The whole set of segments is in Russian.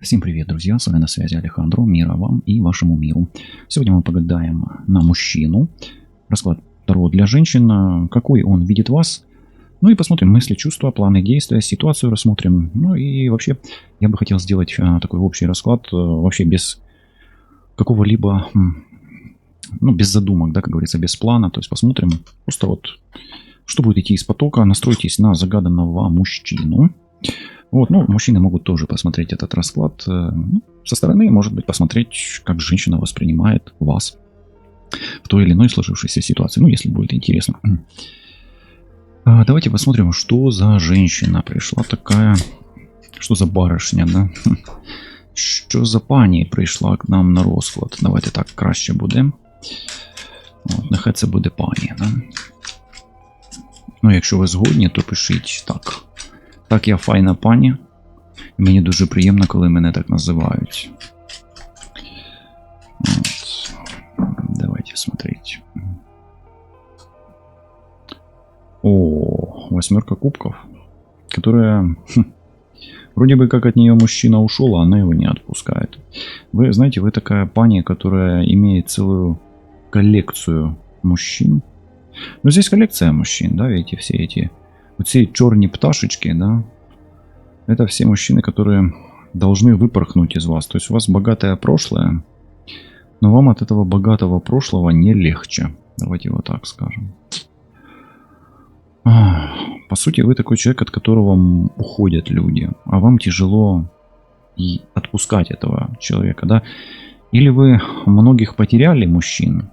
Всем привет, друзья! С вами на связи Алехандро. Мира вам и вашему миру. Сегодня мы погадаем на мужчину. Расклад Таро для женщин. Какой он видит вас? Ну и посмотрим мысли, чувства, планы действия, ситуацию рассмотрим. Ну и вообще, я бы хотел сделать такой общий расклад, вообще без какого-либо, без задумок, да, как говорится, без плана. То есть посмотрим просто вот, что будет идти из потока. Настройтесь на загаданного мужчину. Вот, ну, мужчины могут тоже посмотреть этот расклад со стороны, может быть, посмотреть, как женщина воспринимает вас в той или иной сложившейся ситуации, ну, если будет интересно. Давайте посмотрим, что за женщина пришла такая, что за барышня, да? Що за пані прийшла к нам на розклад? Давайте так краще буде. От, нехай це буде пані, да? Ну, якщо ви згодні, то пишіть так. Так, я файна пані. Мені дуже приємно, коли мене так називають. Вот. Давайте смотреть. О, 8 кубков, которая... Вроде бы как от нее мужчина ушел, а она его не отпускает. Вы знаете, вы такая пани, которая имеет целую коллекцию мужчин. Ну, здесь коллекция мужчин, да, видите, все эти... Вот все черные пташечки, да, это все мужчины, которые должны выпорхнуть из вас. То есть у вас богатое прошлое, но вам от этого богатого прошлого не легче. Давайте вот так скажем. По сути, вы такой человек, от которого уходят люди, а вам тяжело и отпускать этого человека, да. Или вы многих потеряли мужчин,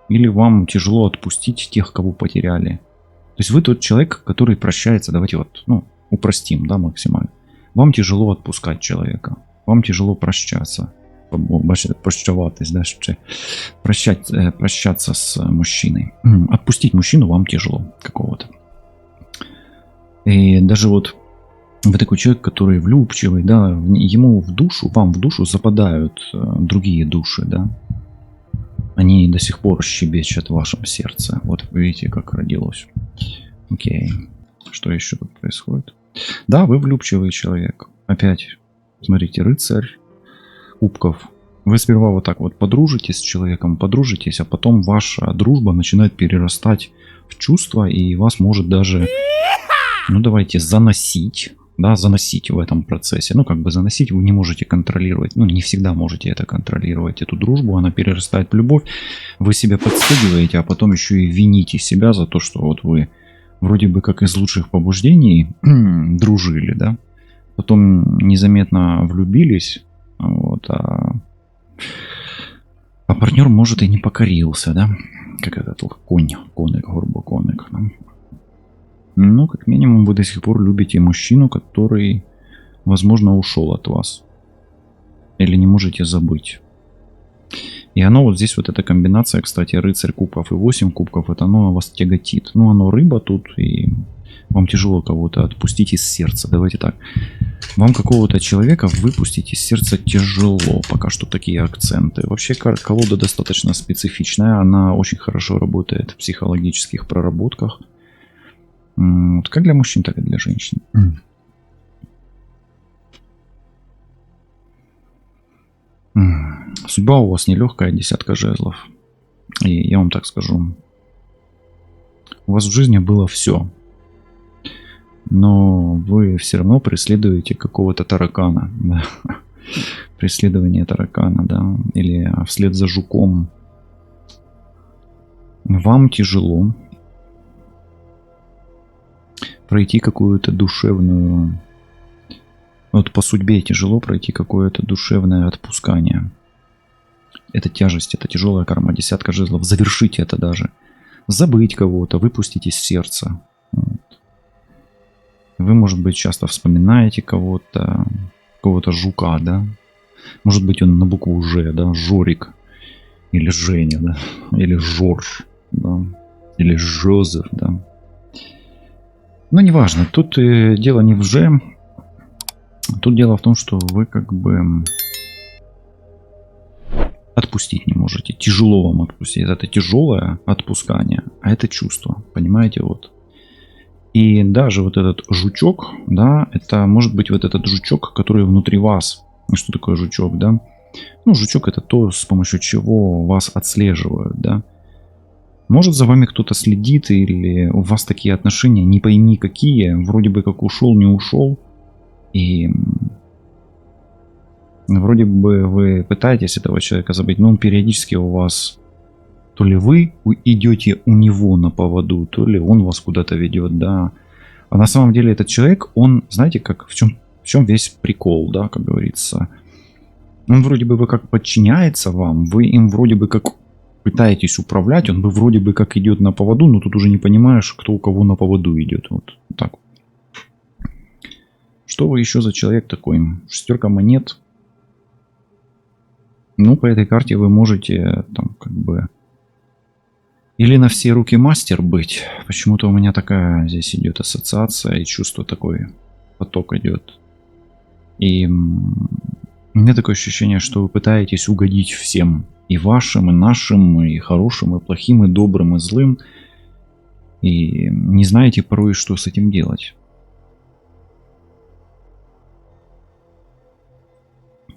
или вам тяжело отпустить тех, кого потеряли. То есть вы тот человек, который прощается, давайте вот, ну, упростим, да, максимально. Вам тяжело отпускать человека, вам тяжело прощаться, прощаватись, да, прощаться с мужчиной. Отпустить мужчину вам тяжело какого-то. И даже вот вы такой человек, который влюбчивый, да, ему в душу, вам в душу западают другие души, да. Они до сих пор щебечут в вашем сердце. Вот видите, как родилось. Окей. Что еще тут происходит? Да, вы влюбчивый человек. Опять, смотрите, рыцарь кубков. Вы сперва вот так вот подружитесь с человеком, подружитесь, а потом ваша дружба начинает перерастать в чувства, и вас может даже, ну давайте, заносить. Да, заносить в этом процессе. Ну, как бы заносить вы не можете контролировать. Ну, не всегда можете это контролировать. Эту дружбу, она перерастает в любовь. Вы себя подстегиваете, а потом еще и вините себя за то, что вот вы вроде бы как из лучших побуждений дружили, да. Потом незаметно влюбились, вот, а партнер, может, и не покорился, да. Как этот коник, горбоконик, да? Ну, как минимум, вы до сих пор любите мужчину, который, возможно, ушел от вас. Или не можете забыть. И оно вот здесь, вот эта комбинация, кстати, рыцарь кубков и 8 кубков, это оно вас тяготит. Ну, оно рыба тут, и вам тяжело кого-то отпустить из сердца. Давайте так. Вам какого-то человека выпустить из сердца тяжело. Пока что такие акценты. Вообще, колода достаточно специфичная. Она очень хорошо работает в психологических проработках. Вот как для мужчин, так и для женщин. Судьба у вас нелегкая, 10 жезлов. И я вам так скажу. У вас в жизни было все. Но вы все равно преследуете какого-то таракана. Да? Преследование таракана, да. Или вслед за жуком. Вам тяжело пройти какую-то душевную... Вот по судьбе тяжело пройти какое-то душевное отпускание. Это тяжесть, это тяжелая карма, 10 жезлов. Завершить это даже. Забыть кого-то, выпустить из сердца. Вот. Вы, может быть, часто вспоминаете кого-то, какого-то жука, да? Может быть, он на букву Ж, да? Жорик. Или Женя, да? Или Жорж, да? Или Жозеф, да? Но неважно, тут дело не в Ж. Тут дело в том, что вы как бы отпустить не можете. Тяжело вам отпустить. Это тяжелое отпускание, а это чувство. Понимаете, вот. И даже вот этот жучок, да, это может быть вот этот жучок, который внутри вас. Что такое жучок, да? Ну, жучок это то, с помощью чего вас отслеживают, да? Может, за вами кто-то следит, или у вас такие отношения, не пойми какие, вроде бы как ушел, не ушел, и вроде бы вы пытаетесь этого человека забыть, но он периодически у вас, то ли вы идете у него на поводу, то ли он вас куда-то ведет, да. А на самом деле этот человек, он, знаете, как в чем весь прикол, да, как говорится. Он вроде бы как подчиняется вам, вы им вроде бы как пытаетесь управлять, он бы вроде бы как идет на поводу, но тут уже не понимаешь, кто у кого на поводу идет. Вот так. Что вы еще за человек такой? Шестерка монет. Ну, по этой карте вы можете там как бы или на все руки мастер быть. Почему-то у меня такая здесь идет ассоциация и чувство, такой поток идет. И у меня такое ощущение, что вы пытаетесь угодить всем. И вашим, и нашим, и хорошим, и плохим, и добрым, и злым. И не знаете порой, что с этим делать.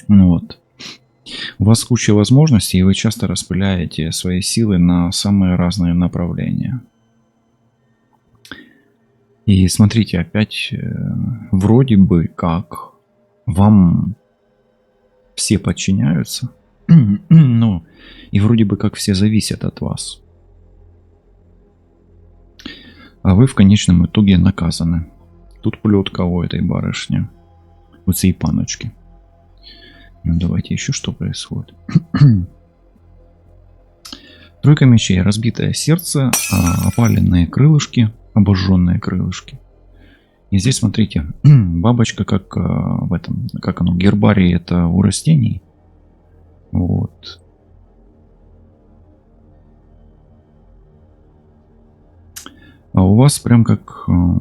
Ну вот. У вас куча возможностей, и вы часто распыляете свои силы на самые разные направления. И смотрите, опять вроде бы как вам все подчиняются, ну, и вроде бы как все зависят от вас. А вы в конечном итоге наказаны. Тут плетка у этой барышни, у этой паночки. Ну, давайте еще что происходит. Тройка мечей, разбитое сердце, опаленные крылышки, обожженные крылышки. И здесь, смотрите, бабочка, как в этом, как оно, гербарий, это у растений. Вот. А у вас прям как... У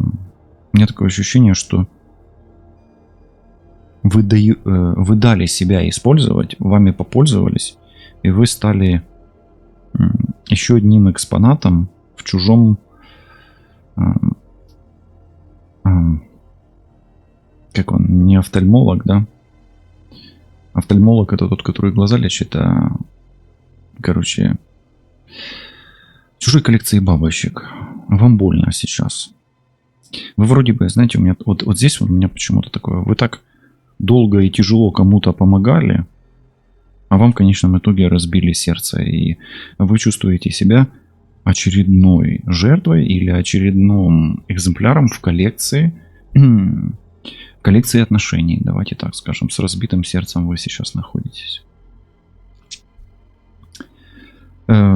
меня такое ощущение, что вы дали себя использовать, вами попользовались, и вы стали еще одним экспонатом в чужом... Как он, не офтальмолог, да? Офтальмолог это тот, который глаза лечит, а, короче, чужой коллекции бабочек. Вам больно сейчас. Вы вроде бы, знаете, у меня вот здесь вот у меня почему-то такое. Вы так долго и тяжело кому-то помогали, а вам в конечном итоге разбили сердце. И вы чувствуете себя очередной жертвой или очередным экземпляром в коллекции отношений, давайте так скажем. С разбитым сердцем вы сейчас находитесь.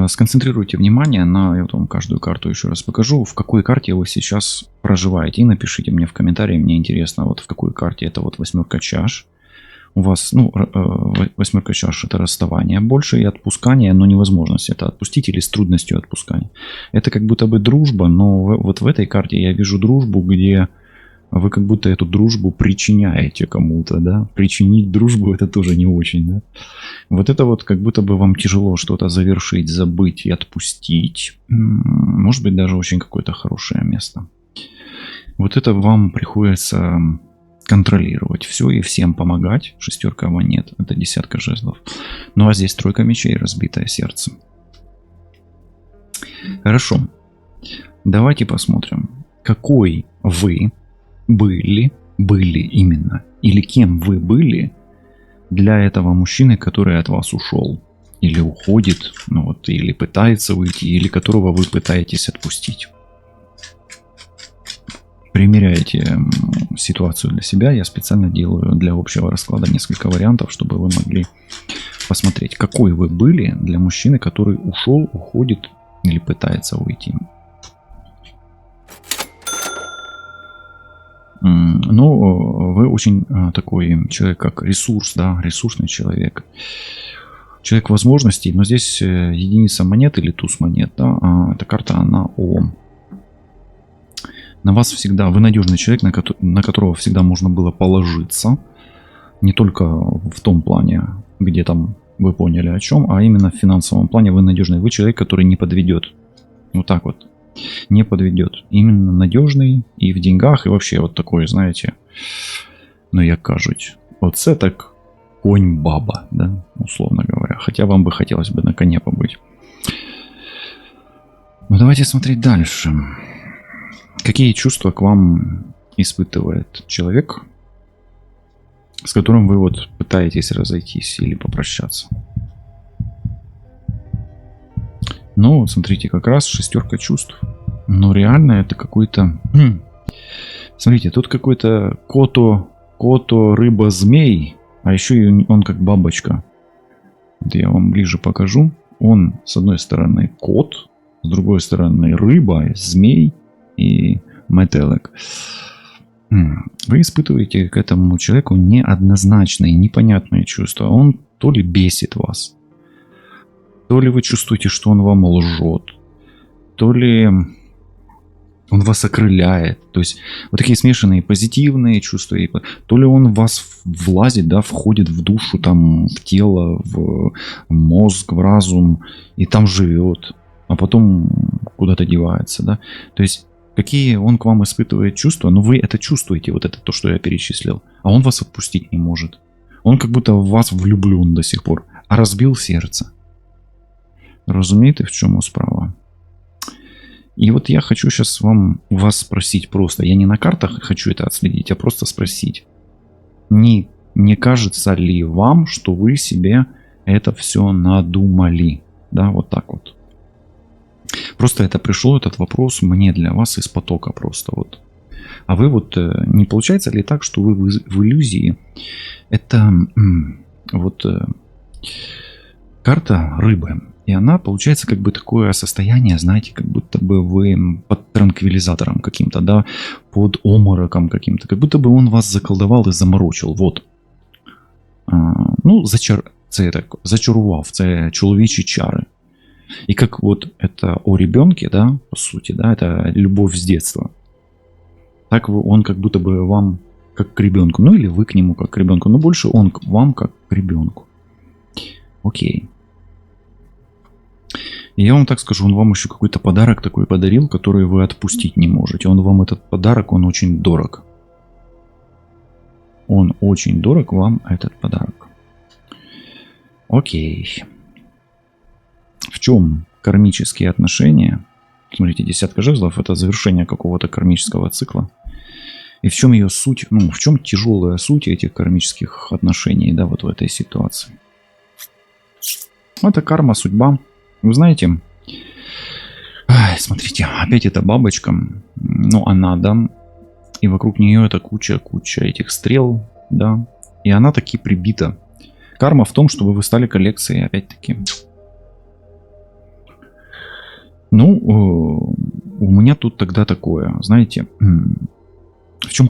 Сконцентрируйте внимание на... Я вот вам каждую карту еще раз покажу. В какой карте вы сейчас проживаете. И напишите мне в комментарии. Мне интересно, вот в какой карте. Это вот восьмерка чаш. У вас, ну, восьмерка чаш это расставание больше и отпускание, но невозможность это отпустить или с трудностью отпускания. Это как будто бы дружба, но вот в этой карте я вижу дружбу, где вы как будто эту дружбу причиняете кому-то, да? Причинить дружбу это тоже не очень, да? Вот это вот как будто бы вам тяжело что-то завершить, забыть и отпустить. Может быть, даже очень какое-то хорошее место. Вот это вам приходится контролировать все и всем помогать. Шестерка монет, это десятка жезлов. Ну а здесь тройка мечей, разбитое сердце. Хорошо. Давайте посмотрим, какой вы были именно, или кем вы были для этого мужчины, который от вас ушел, или уходит, ну вот, или пытается уйти, или которого вы пытаетесь отпустить. Примеряйте ситуацию для себя. Я специально делаю для общего расклада несколько вариантов, чтобы вы могли посмотреть, какой вы были для мужчины, который ушел, уходит или пытается уйти. Ну, вы очень такой человек, как ресурс, да, ресурсный человек. Человек возможностей, но здесь единица монет или туз монет, да, эта карта, она на вас всегда, вы надежный человек, на которого всегда можно было положиться. Не только в том плане, где там вы поняли о чем, а именно в финансовом плане вы надежный. Вы человек, который не подведет. Вот так вот. Не подведет. Именно надежный и в деньгах, и вообще вот такой, знаете, ну як кажуть, оце так конь-баба, да, условно говоря. Хотя вам бы хотелось бы на коне побыть. Ну, давайте смотреть дальше. Какие чувства к вам испытывает человек, с которым вы вот пытаетесь разойтись или попрощаться? Ну, смотрите, как раз шестерка чувств. Но реально это какой-то... Смотрите, тут какой-то кото, рыба, змей, а еще и он как бабочка. Вот я вам ближе покажу. Он, с одной стороны, кот, с другой стороны, рыба, змей и метелик. Вы испытываете к этому человеку неоднозначные, непонятные чувства. Он то ли бесит вас, то ли вы чувствуете, что он вам лжет, то ли он вас окрыляет. То есть вот такие смешанные позитивные чувства. То ли он в вас влазит, да, входит в душу, там, в тело, в мозг, в разум, и там живет, а потом куда-то девается, да. То есть какие он к вам испытывает чувства, но вы это чувствуете, вот это то, что я перечислил, а он вас отпустить не может. Он как будто в вас влюблен до сих пор, а разбил сердце. Разумеете, в чем справа? И вот я хочу сейчас вас спросить просто. Я не на картах хочу это отследить, а просто спросить. Не кажется ли вам, что вы себе это все надумали? Да, вот так вот. Просто это пришел, этот вопрос мне для вас из потока просто вот. А вы вот, не получается ли так, что вы в иллюзии? Это вот карта рыбы. И она, получается, как бы такое состояние, знаете, как будто бы вы под транквилизатором каким-то, да, под омороком каким-то. Как будто бы он вас заколдовал и заморочил. Вот. Ну, зачарував, це чоловічі чары. И как вот это о ребенке, да, по сути, да, это любовь с детства. Так он как будто бы вам как к ребенку. Ну, или вы к нему как к ребенку. Но больше он к вам как к ребенку. Окей. И я вам так скажу, он вам еще какой-то подарок такой подарил, который вы отпустить не можете. Он вам этот подарок, он очень дорог. Он очень дорог вам, этот подарок. Окей. В чем кармические отношения? Смотрите, десятка жезлов – это завершение какого-то кармического цикла. И в чем ее суть, ну, в чем тяжелая суть этих кармических отношений, да, вот в этой ситуации? Это карма, судьба. Вы знаете, смотрите, опять эта бабочка, ну, она, да, и вокруг нее это куча этих стрел, да, и она таки прибита. Карма в том, чтобы вы стали коллекцией, опять-таки. Ну, у меня тут тогда такое, знаете, в чем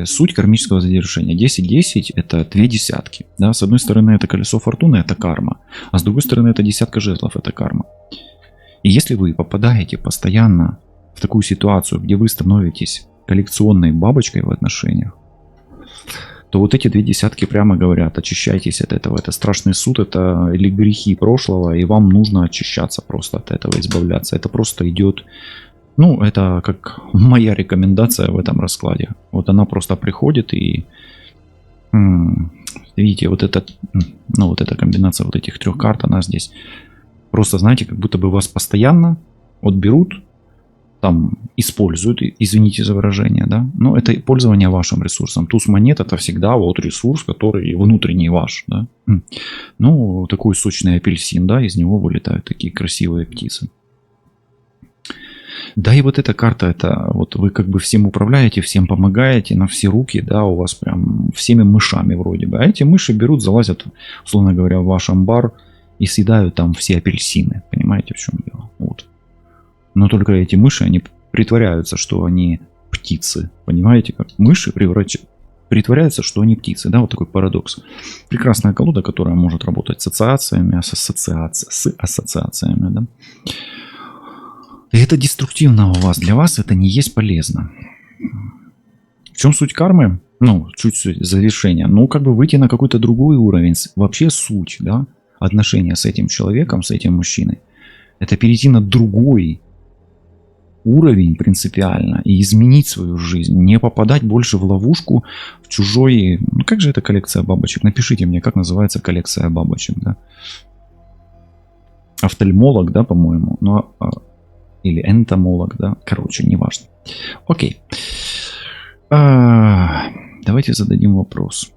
суть кармического завершения? 10-10 это 2 десятки. Да? С одной стороны это колесо фортуны, это карма. А с другой стороны это десятка жезлов, это карма. И если вы попадаете постоянно в такую ситуацию, где вы становитесь коллекционной бабочкой в отношениях, то вот эти 2 десятки прямо говорят: очищайтесь от этого. Это страшный суд, это или грехи прошлого, и вам нужно очищаться просто от этого, избавляться. Это просто идет... Ну, это как моя рекомендация в этом раскладе. Вот она просто приходит и... Видите, вот эта комбинация вот этих 3 карт, она здесь просто, знаете, как будто бы вас постоянно вот берут, там используют, извините за выражение, да, но это пользование вашим ресурсом. Туз монет — это всегда вот ресурс, который внутренний ваш, да. Ну, такой сочный апельсин, да, из него вылетают такие красивые птицы. Да, и вот эта карта, это вот вы как бы всем управляете, всем помогаете на все руки, да, у вас прям всеми мышами вроде бы. А эти мыши берут, залазят, условно говоря, в ваш амбар и съедают там все апельсины. Понимаете, в чем дело? Вот. Но только эти мыши, они притворяются, что они птицы. Понимаете, как мыши притворяются, что они птицы. Да, вот такой парадокс. Прекрасная колода, которая может работать с ассоциациями, с ассоциациями, да. И это деструктивно у вас. Для вас это не есть полезно. В чем суть кармы? Ну, чуть завершения. Ну, как бы выйти на какой-то другой уровень. Вообще суть, да, отношения с этим человеком, с этим мужчиной. Это перейти на другой уровень принципиально и изменить свою жизнь, не попадать больше в ловушку, в чужой... Ну как же это коллекция бабочек? Напишите мне, как называется коллекция бабочек, да? Офтальмолог, да, по-моему? Ну, или энтомолог, да? Короче, неважно. Окей. Давайте зададим вопрос.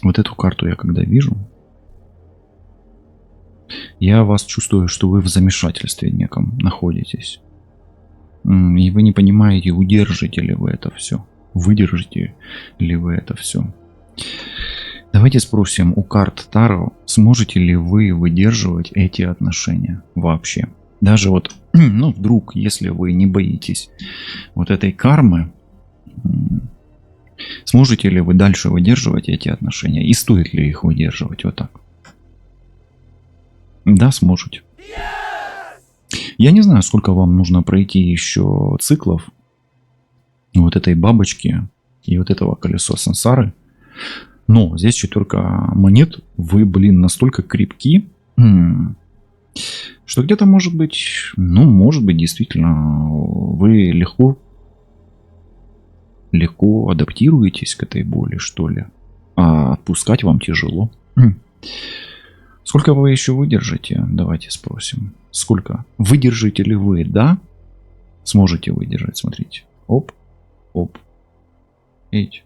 Вот эту карту я когда вижу, я вас чувствую, что вы в замешательстве неком находитесь. И вы не понимаете, удержите ли вы это все. Выдержите ли вы это все. Давайте спросим у карт Таро, сможете ли вы выдерживать эти отношения вообще. Даже вот, ну вдруг, если вы не боитесь вот этой кармы, сможете ли вы дальше выдерживать эти отношения? И стоит ли их выдерживать вот так? Да, сможете. Я не знаю, сколько вам нужно пройти еще циклов вот этой бабочки и вот этого колесо сансары. Но здесь четверка монет. Вы, блин, настолько крепки, что где-то может быть, ну, может быть, действительно, вы легко адаптируетесь к этой боли, что ли. А отпускать вам тяжело. Сколько вы еще выдержите? Давайте спросим. Сколько? Выдержите ли вы, да? Сможете выдержать, смотрите. Оп, оп. Видите?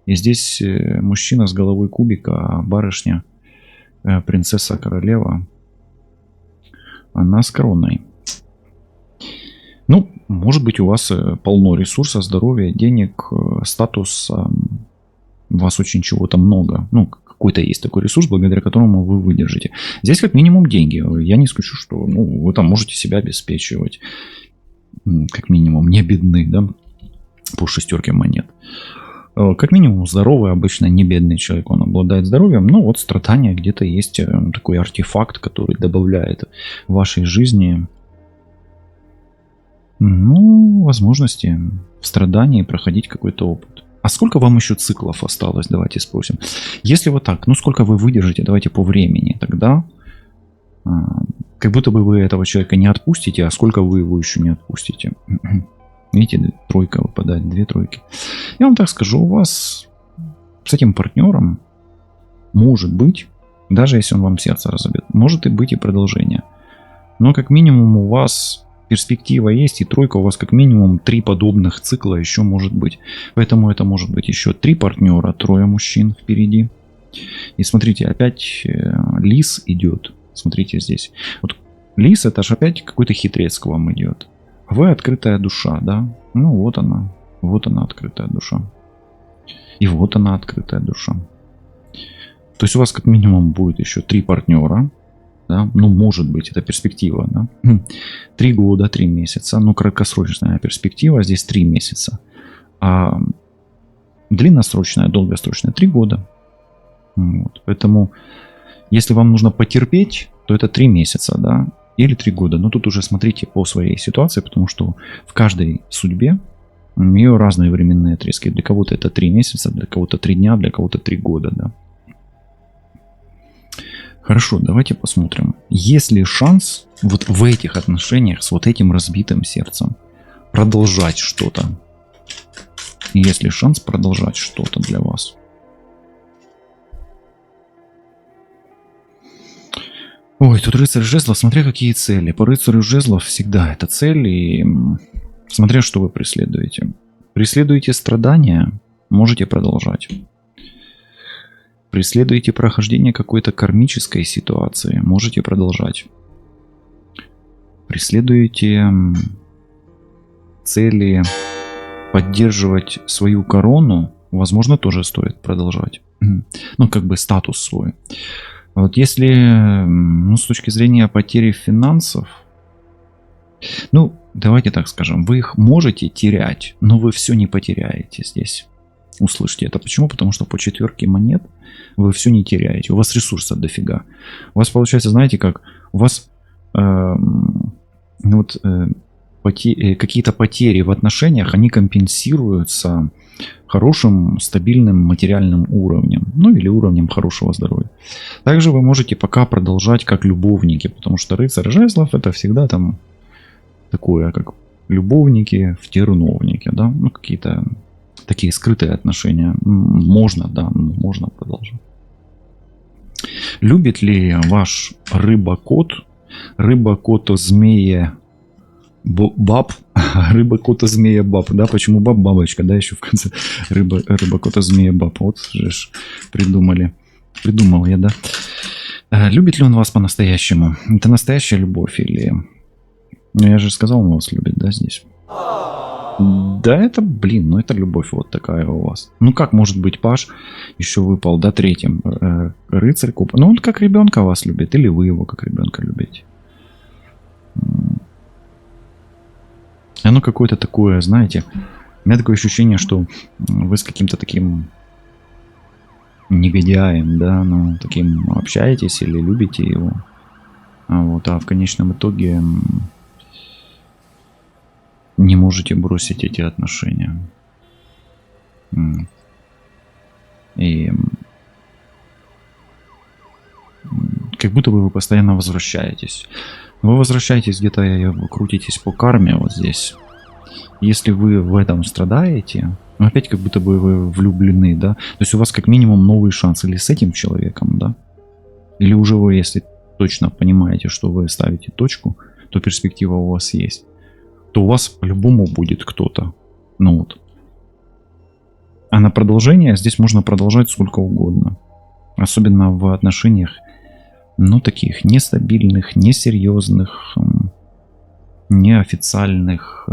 И здесь мужчина с головой кубика, а барышня, принцесса королева, она с короной. Ну, может быть, у вас полно ресурса, здоровья, денег, статуса. У вас очень чего-то много. Ну, какой-то есть такой ресурс, благодаря которому вы выдержите. Здесь как минимум деньги. Я не исключу, что вы там можете себя обеспечивать. Как минимум, не бедны, да, по шестерке монет. Как минимум, здоровый, обычно не бедный человек, он обладает здоровьем. Но вот страдания, где-то есть такой артефакт, который добавляет в вашей жизни, ну, возможности в страдании проходить какой-то опыт. А сколько вам еще циклов осталось? Давайте спросим. Если вот так, ну сколько вы выдержите, давайте по времени, тогда как будто бы вы этого человека не отпустите, а сколько вы его еще не отпустите. Видите, тройка выпадает, 2 тройки. Я вам так скажу, у вас с этим партнером может быть, даже если он вам сердце разобьет, может и быть и продолжение. Но как минимум у вас перспектива есть, и тройка у вас как минимум 3 подобных цикла еще может быть. Поэтому это может быть еще 3 партнера, 3 мужчин впереди. И смотрите, опять лис идет. Смотрите здесь. Вот лис, это же опять какой-то хитрец к вам идет. Вы открытая душа, да? Ну вот она открытая душа. И вот она открытая душа. То есть у вас как минимум будет еще 3 партнера. Да? Ну, может быть, это перспектива. Да? 3 года, 3 месяца. Ну, краткосрочная перспектива. Здесь 3 месяца. А длинносрочная, долгосрочная 3 года. Вот. Поэтому, если вам нужно потерпеть, то это 3 месяца, да? Или 3 года. Но тут уже смотрите по своей ситуации, потому что в каждой судьбе ее разные временные отрезки. Для кого-то это 3 месяца, для кого-то 3 дня, для кого-то 3 года, да. Хорошо, давайте посмотрим. Есть ли шанс вот в этих отношениях с вот этим разбитым сердцем продолжать что-то? Есть ли шанс продолжать что-то для вас? Ой, тут рыцарь жезлов, смотря какие цели. По рыцарю жезлов всегда это цель, и смотря что вы преследуете. Преследуете страдания, можете продолжать. Преследуете прохождение какой-то кармической ситуации, можете продолжать. Преследуете цели поддерживать свою корону, возможно, тоже стоит продолжать. Ну, как бы статус свой. Вот если, ну, с точки зрения потери финансов, ну, давайте так скажем, вы их можете терять, но вы все не потеряете здесь. Услышьте это. Почему? Потому что по четверке монет вы все не теряете. У вас ресурсов дофига. У вас получается, знаете как, у вас какие-то потери в отношениях, они компенсируются хорошим, стабильным материальным уровнем, ну или уровнем хорошего здоровья. Также вы можете пока продолжать как любовники, потому что рыцарь жезлов это всегда там такое, как любовники в терновнике, да, ну какие-то такие скрытые отношения. Можно, да, можно продолжать. Любит ли ваш рыба-кот, рыба-кота-змея баб, рыба-кота-змея-баб, да, почему баб-бабочка, да, еще в конце рыба-кота-змея-баб, вот же ж придумал я, да. Любит ли он вас по-настоящему? Это настоящая любовь или... Ну, я же сказал, он вас любит, да, здесь? Да, это, блин, ну это любовь вот такая у вас. Ну как может быть паж еще выпал, да, третьим? Рыцарь кубков. Ну он как ребенка вас любит, или вы его как ребенка любите. Оно какое-то такое, знаете, у меня такое ощущение, что вы с каким-то таким негодяем, да, ну таким общаетесь или любите его. А в конечном итоге... не можете бросить эти отношения. И как будто бы вы постоянно возвращаетесь. Вы возвращаетесь где-то, крутитесь по карме вот здесь. Если вы в этом страдаете, опять как будто бы вы влюблены, да? То есть у вас как минимум новый шанс или с этим человеком, да? Или уже вы, если точно понимаете, что вы ставите точку, то перспектива у вас есть. То у вас по-любому будет кто-то. Ну вот. А на продолжение здесь можно продолжать сколько угодно. Особенно в отношениях, ну, таких нестабильных, несерьезных, неофициальных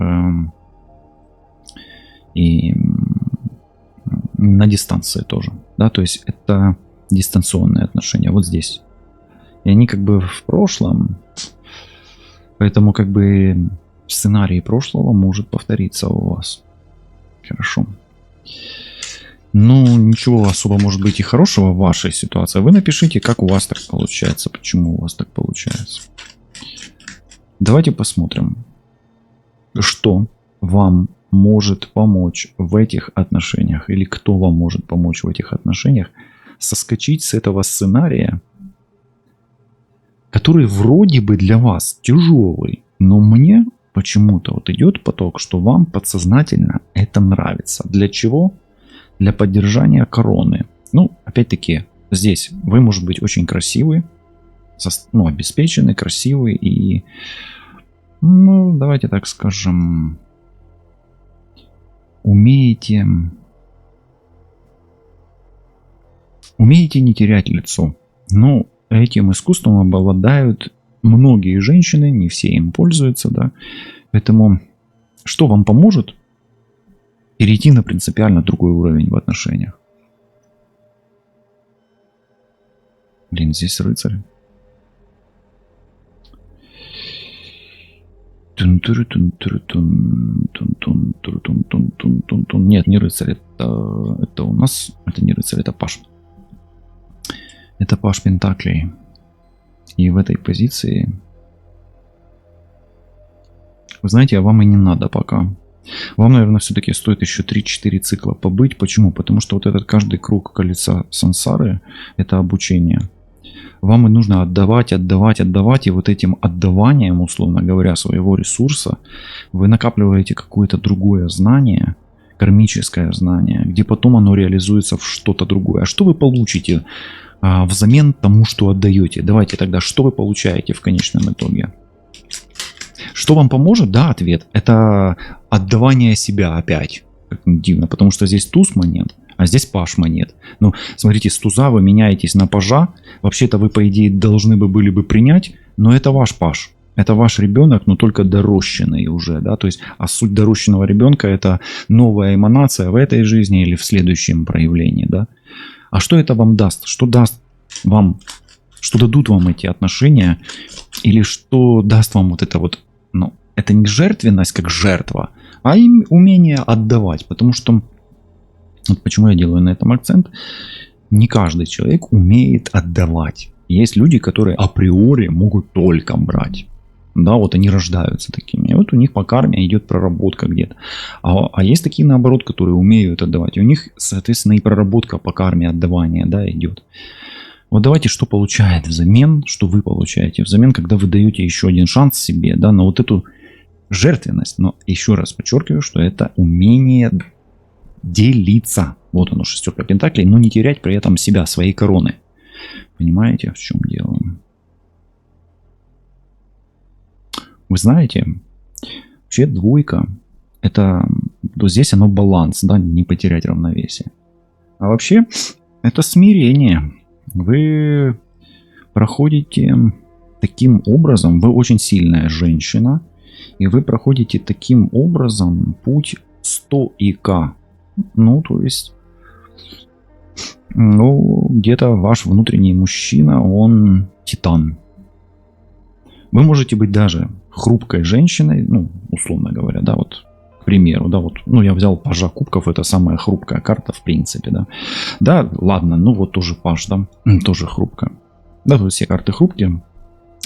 и на дистанции тоже. Да, то есть это дистанционные отношения. Вот здесь. И они как бы в прошлом. Поэтому как бы... сценарий прошлого может повториться у вас. Хорошо. Ну, ничего особо может быть и хорошего в вашей ситуации. Вы напишите, как у вас так получается, почему у вас так получается. Давайте посмотрим, что вам может помочь в этих отношениях, или кто вам может помочь в этих отношениях соскочить с этого сценария, который вроде бы для вас тяжелый, но мне почему-то вот идет поток, что вам подсознательно это нравится. Для чего? Для поддержания короны. Ну, опять-таки, здесь вы, может быть, очень красивый, ну, обеспеченный, красивый и, ну, давайте так скажем, умеете не терять лицо. Но этим искусством обладают многие женщины, не все им пользуются, да. Поэтому что вам поможет перейти на принципиально другой уровень в отношениях? Блин, здесь рыцарь. Нет, не рыцарь, это у нас, это не рыцарь, это паж. Это паж пентаклей. И в этой позиции, вы знаете, а вам и не надо пока. Вам, наверное, все-таки стоит еще 3-4 цикла побыть. Почему? Потому что вот этот каждый круг колеса сансары – это обучение. Вам и нужно отдавать. И вот этим отдаванием, условно говоря, своего ресурса, вы накапливаете какое-то другое знание, кармическое знание, где потом оно реализуется в что-то другое. А что вы получите взамен тому, что отдаете? Давайте тогда, что вы получаете в конечном итоге? Что вам поможет? Да, ответ. Это отдавание себя опять. Как дивно, потому что здесь туз монет, а здесь паж монет. Ну, смотрите, с туза вы меняетесь на пажа. Вообще-то вы, по идее, должны были бы принять, но это ваш паж. Это ваш ребенок, но только дорощенный уже, да, то есть, а суть дорощенного ребенка – это новая эманация в этой жизни или в следующем проявлении, да. А что это вам даст? Что даст вам, что дадут вам эти отношения? Или что даст вам вот это вот, ну, это не жертвенность как жертва, а им умение отдавать. Потому что, вот почему я делаю на этом акцент, не каждый человек умеет отдавать. Есть люди, которые априори могут только брать. Да, вот они рождаются такими. И вот у них по карме идет проработка где-то. А есть такие, наоборот, которые умеют отдавать. И у них, соответственно, и проработка по карме отдавания, да, идет. Вот давайте, что получает взамен, что вы получаете взамен, когда вы даете еще один шанс себе, да, на вот эту жертвенность. Но еще раз подчеркиваю, что это умение делиться. Вот оно, шестерка пентаклей, но не терять при этом себя, своей короны. Понимаете, в чем дело? Вы знаете, вообще двойка, это, то здесь оно баланс, да, не потерять равновесие. А вообще, это смирение. Вы проходите таким образом, вы очень сильная женщина, и вы проходите таким образом путь стоика. Ну, то есть, ну, где-то ваш внутренний мужчина, он титан. Вы можете быть даже хрупкой женщиной, ну, условно говоря, да, вот, к примеру, да, вот, ну, я взял пажа кубков, это самая хрупкая карта, в принципе, да. Да, ладно, ну, вот тоже паж, да, тоже хрупкая. Да, тут все карты хрупкие.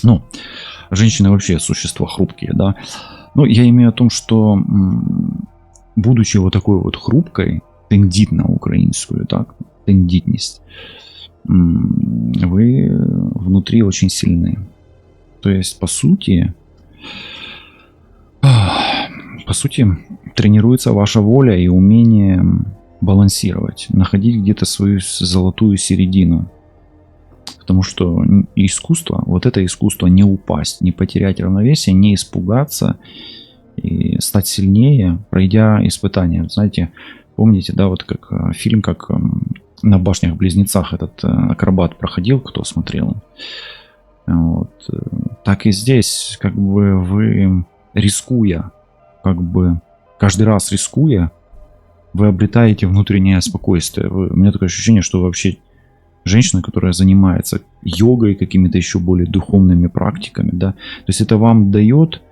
Ну, женщины вообще существа хрупкие, да. Ну, я имею в том, что, будучи вот такой вот хрупкой, тендит на украинскую, так, тендитность, вы внутри очень сильны. То есть, по сути, тренируется ваша воля и умение балансировать, находить где-то свою золотую середину. Потому что искусство, вот это искусство не упасть, не потерять равновесие, не испугаться и стать сильнее, пройдя испытания. Знаете, помните, да, вот как фильм, как на башнях-близнецах этот акробат проходил, кто смотрел. Вот. Так и здесь, как бы вы рискуя, как бы каждый раз рискуя, вы обретаете внутреннее спокойствие. У меня такое ощущение, что вообще женщина, которая занимается йогой, какими-то еще более духовными практиками, да, то есть это вам дает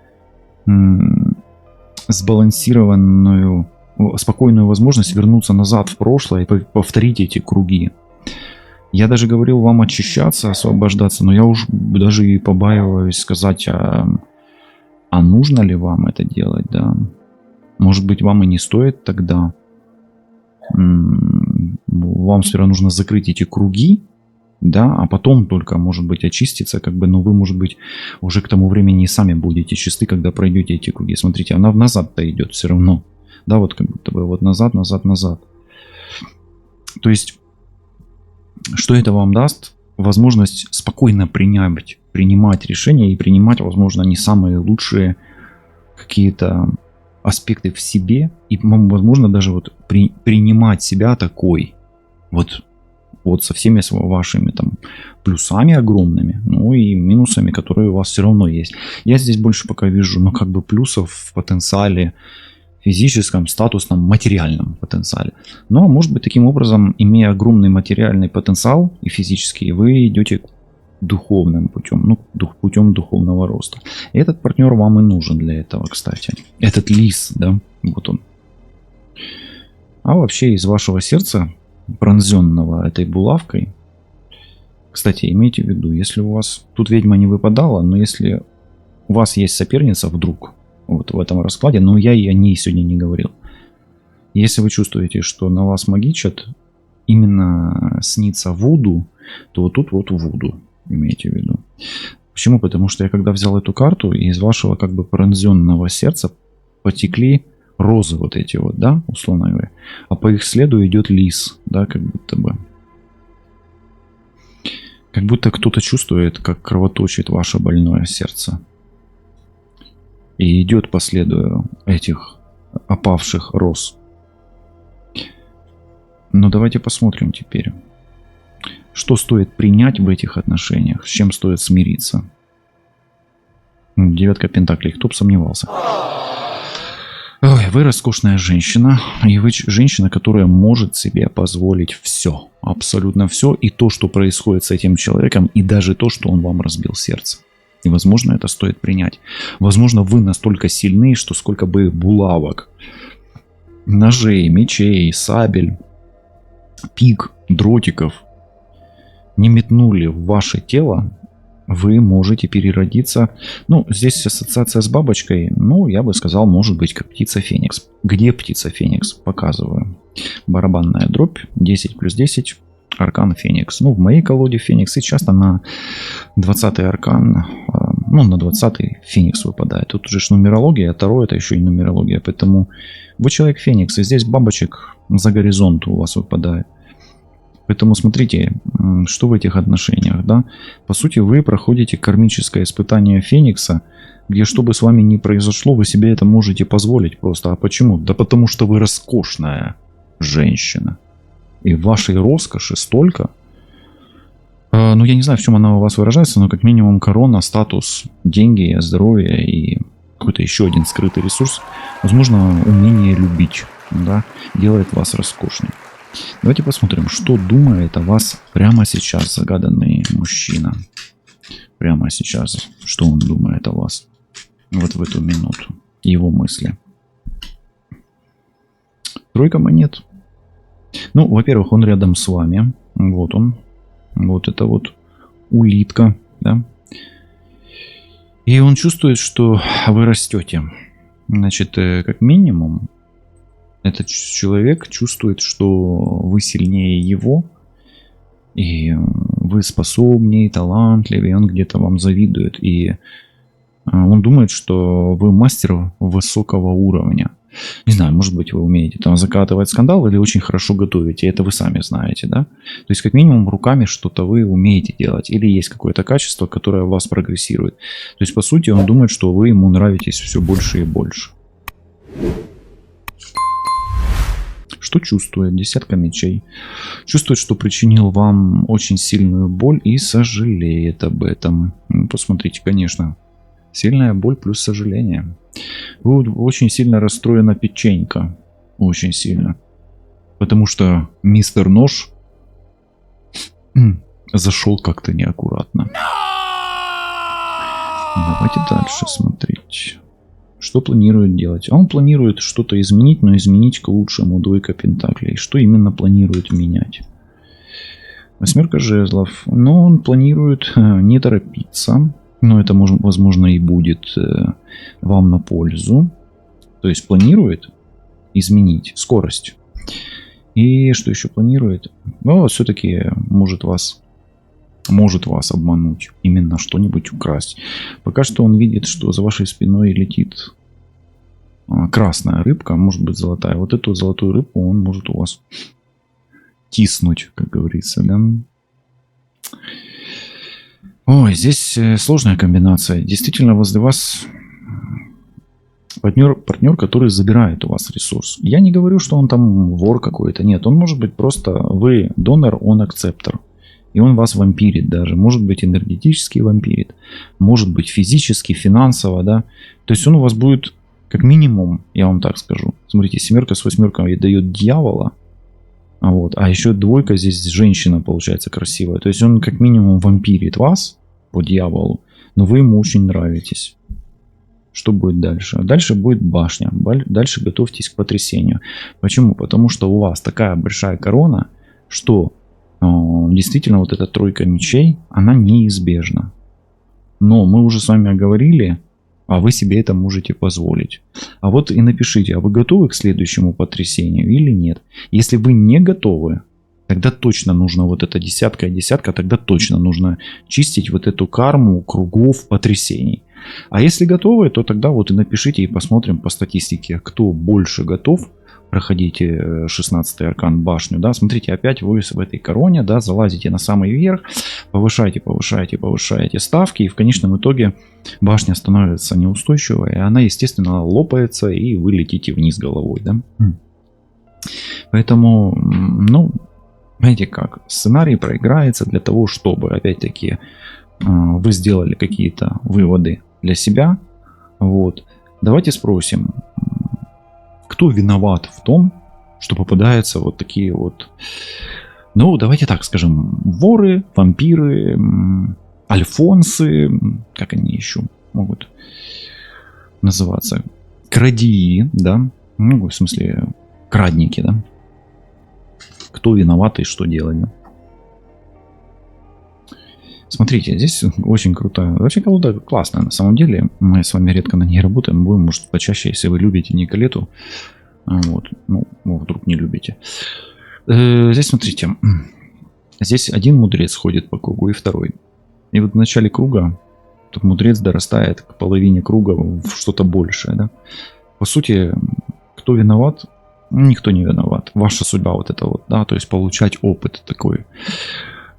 сбалансированную, спокойную возможность вернуться назад в прошлое и повторить эти круги. Я даже говорил вам очищаться, освобождаться, но я уж даже и побаиваюсь сказать, а нужно ли вам это делать, да? Может быть, вам и не стоит тогда. Вам сперва нужно закрыть эти круги, да, а потом только, может быть, очиститься, как бы, но вы, может быть, уже к тому времени и сами будете чисты, когда пройдете эти круги. Смотрите, она назад-то идет все равно, да, вот как будто бы вот назад, назад, назад. То есть, что это вам даст? Возможность спокойно принимать решения и принимать, возможно, не самые лучшие какие-то аспекты в себе. И, возможно, даже вот принимать себя такой. Вот со всеми вашими там плюсами огромными, ну и минусами, которые у вас все равно есть. Я здесь больше пока вижу, ну, как бы плюсов в потенциале физическом, статусном, материальном потенциале. Но, может быть, таким образом, имея огромный материальный потенциал и физический, вы идете духовным путем, ну, путем духовного роста. И этот партнер вам и нужен для этого, кстати. Этот лис, да, вот он. А вообще из вашего сердца, пронзенного этой булавкой, кстати, имейте в виду, если у вас, тут ведьма не выпадала, но если у вас есть соперница вдруг, вот в этом раскладе, но я и о ней сегодня не говорил. Если вы чувствуете, что на вас магичат, именно снится Вуду, то вот тут вот Вуду, имейте в виду. Почему? Потому что я когда взял эту карту, из вашего как бы пронзенного сердца потекли розы вот эти вот, да, условно говоря. А по их следу идет лис, да, как будто бы. Как будто кто-то чувствует, как кровоточит ваше больное сердце. И идет по следу этих опавших роз. Но давайте посмотрим теперь, что стоит принять в этих отношениях, с чем стоит смириться. Девятка пентаклей, кто бы сомневался. Ой, вы роскошная женщина, и вы женщина, которая может себе позволить все, абсолютно все, и то, что происходит с этим человеком, и даже то, что он вам разбил сердце. И, возможно, это стоит принять. Возможно, вы настолько сильны, что сколько бы булавок, ножей, мечей, сабель, пик, дротиков не метнули в ваше тело, вы можете переродиться. Ну, здесь ассоциация с бабочкой, ну, я бы сказал, может быть, как птица Феникс. Где птица Феникс? Показываю. Барабанная дробь, 10 плюс 10, аркан Феникс. Ну, в моей колоде Феникс, и часто на 20-й аркан, ну, на 20-й Феникс выпадает. Тут уже нумерология, а Таро это еще и нумерология. Поэтому вы человек Феникс, и здесь бабочек за горизонт у вас выпадает. Поэтому смотрите, что в этих отношениях, да. По сути, вы проходите кармическое испытание Феникса, где что бы с вами ни произошло, вы себе это можете позволить просто. А почему? Да потому что вы роскошная женщина. И вашей роскоши столько. Ну, я не знаю, в чем она у вас выражается, но как минимум корона, статус, деньги, здоровье и какой-то еще один скрытый ресурс. Возможно, умение любить, да, делает вас роскошной. Давайте посмотрим, что думает о вас прямо сейчас загаданный мужчина. Прямо сейчас, что он думает о вас. Вот в эту минуту. Его мысли. Тройка монет. Ну, во-первых, он рядом с вами. Вот он. Вот это вот улитка, да. И он чувствует, что вы растете. Значит, как минимум, этот человек чувствует, что вы сильнее его, и вы способнее, талантливее, он где-то вам завидует, и он думает, что вы мастер высокого уровня. Не знаю, может быть, вы умеете там закатывать скандал или очень хорошо готовите, это вы сами знаете, да? То есть, как минимум, руками что-то вы умеете делать, или есть какое-то качество, которое у вас прогрессирует. То есть, по сути, он думает, что вы ему нравитесь все больше и больше. Что чувствует? Десятка мечей. Чувствует, что причинил вам очень сильную боль и сожалеет об этом. Посмотрите, конечно. Сильная боль плюс сожаление. Вы очень сильно расстроена печенька. Очень сильно. Потому что мистер Нож зашел как-то неаккуратно. Давайте дальше смотреть. Что планирует делать? Он планирует что-то изменить, но изменить к лучшему. Двойка пентаклей. Что именно планирует менять? Восьмерка жезлов. Но он планирует не торопиться. Но это, возможно, и будет вам на пользу. То есть планирует изменить скорость. И что еще планирует? Но все-таки может вас обмануть, именно что-нибудь украсть. Пока что он видит, что за вашей спиной летит красная рыбка, может быть золотая. Вот эту золотую рыбку он может у вас тиснуть, как говорится, да? Ой, здесь сложная комбинация. Действительно, возле вас партнер, который забирает у вас ресурс. Я не говорю, что он там вор какой-то. Нет, он может быть просто вы донор, он акцептор. И он вас вампирит даже. Может быть энергетически вампирит. Может быть физически, финансово, да. То есть он у вас будет, как минимум, я вам так скажу. Смотрите, семерка с восьмеркой дает дьявола. Вот. А еще двойка здесь женщина получается красивая. То есть он как минимум вампирит вас по дьяволу. Но вы ему очень нравитесь. Что будет дальше? Дальше будет башня. Дальше готовьтесь к потрясению. Почему? Потому что у вас такая большая корона, что действительно вот эта тройка мечей, она неизбежна. Но мы уже с вами оговорили, а вы себе это можете позволить. А вот и напишите, а вы готовы к следующему потрясению или нет? Если вы не готовы, тогда точно нужно вот эта десятка и десятка, тогда точно нужно чистить вот эту карму кругов потрясений. А если готовы, то тогда вот и напишите и посмотрим по статистике, кто больше готов проходить 16-й аркан башню, да, смотрите, опять вы в этой короне, да, залазите на самый верх, повышаете ставки, и в конечном итоге башня становится неустойчивой, и она, естественно, лопается, и вы летите вниз головой, да. Поэтому, ну, знаете как, сценарий проиграется для того, чтобы, опять-таки, вы сделали какие-то выводы для себя, вот. Давайте спросим, кто виноват в том, что попадаются вот такие вот, ну, давайте так скажем, воры, вампиры, альфонсы, как они еще могут называться, крадии, да, ну, в смысле, крадники, да. Кто виноват и что делали. Смотрите, здесь очень круто. Вообще колода классная на самом деле. Мы с вами редко на ней работаем. Будем, может, почаще, если вы любите Николету. Вот. Ну, вдруг не любите. Здесь, смотрите. Здесь один мудрец ходит по кругу и второй. И вот в начале круга этот мудрец дорастает к половине круга в что-то большее. Да? По сути, кто виноват? Никто не виноват. Ваша судьба вот это вот. Да? То есть получать опыт такой.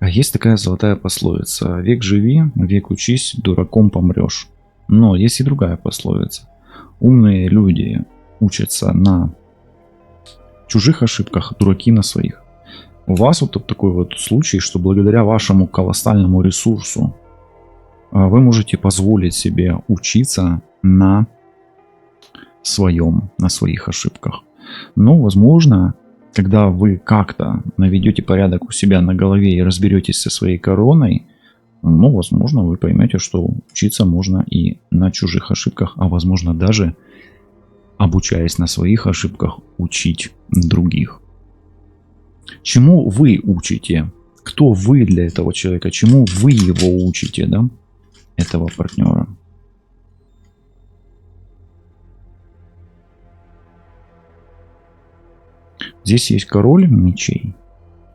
Есть такая золотая пословица: век живи, век учись, дураком помрешь. Но есть и другая пословица: умные люди учатся на чужих ошибках, дураки на своих. У вас вот такой вот случай, что благодаря вашему колоссальному ресурсу вы можете позволить себе учиться на своих ошибках. Но, возможно, когда вы как-то наведете порядок у себя на голове и разберетесь со своей короной, ну, возможно, вы поймете, что учиться можно и на чужих ошибках, а возможно даже, обучаясь на своих ошибках, учить других. Чему вы учите? Кто вы для этого человека? Чему вы его учите, да? Этого партнера. Здесь есть король мечей,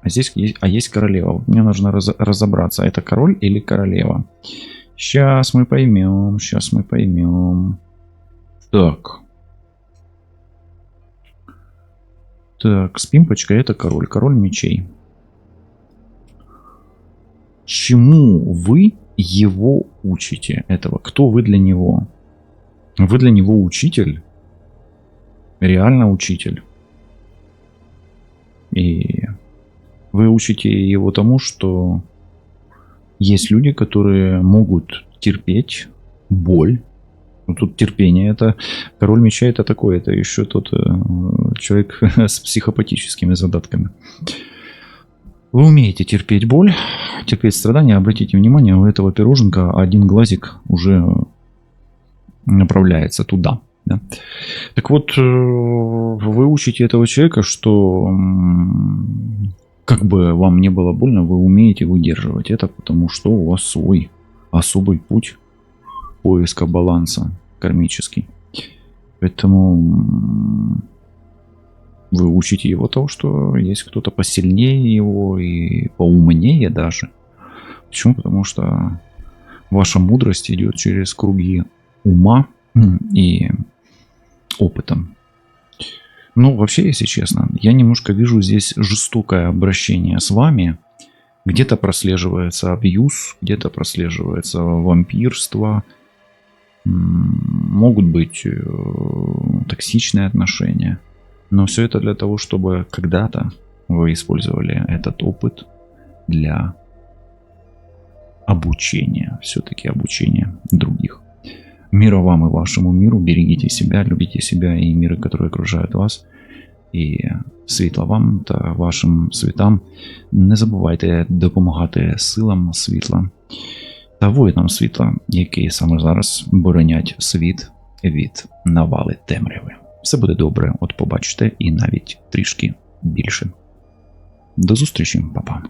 а здесь есть королева. Вот мне нужно разобраться, это король или королева. Сейчас мы поймем, сейчас мы поймем. Так. Так, с пимпочкой это король мечей. Чему вы его учите, этого? Кто вы для него? Вы для него учитель? Реально учитель. И вы учите его тому, что есть люди, которые могут терпеть боль. Ну, тут терпение, это король меча, это такой, это еще тот человек с психопатическими задатками. Вы умеете терпеть боль, терпеть страдания. Обратите внимание, у этого пироженка один глазик уже направляется туда. Да? Так вот, вы учите этого человека, что как бы вам не было больно, вы умеете выдерживать это, потому что у вас свой особый путь поиска баланса кармический. Поэтому вы учите его того, что есть кто-то посильнее его и поумнее даже. Почему? Потому что ваша мудрость идет через круги ума и опытом. Ну, вообще, если честно, я немножко вижу здесь жестокое обращение с вами. Где-то прослеживается абьюз, где-то прослеживается вампирство. Могут быть токсичные отношения. Но все это для того, чтобы когда-то вы использовали этот опыт для обучения. Все-таки обучения других. Мира вам и вашему миру. Берегите себя, любите себя и миры, которые окружают вас. І світла вам та вашим світам. Не забувайте допомагати силам світла та воїнам світла, які саме зараз боронять світ від навали темряви. Все буде добре, от побачите, і навіть трішки більше. До зустрічі, па-па.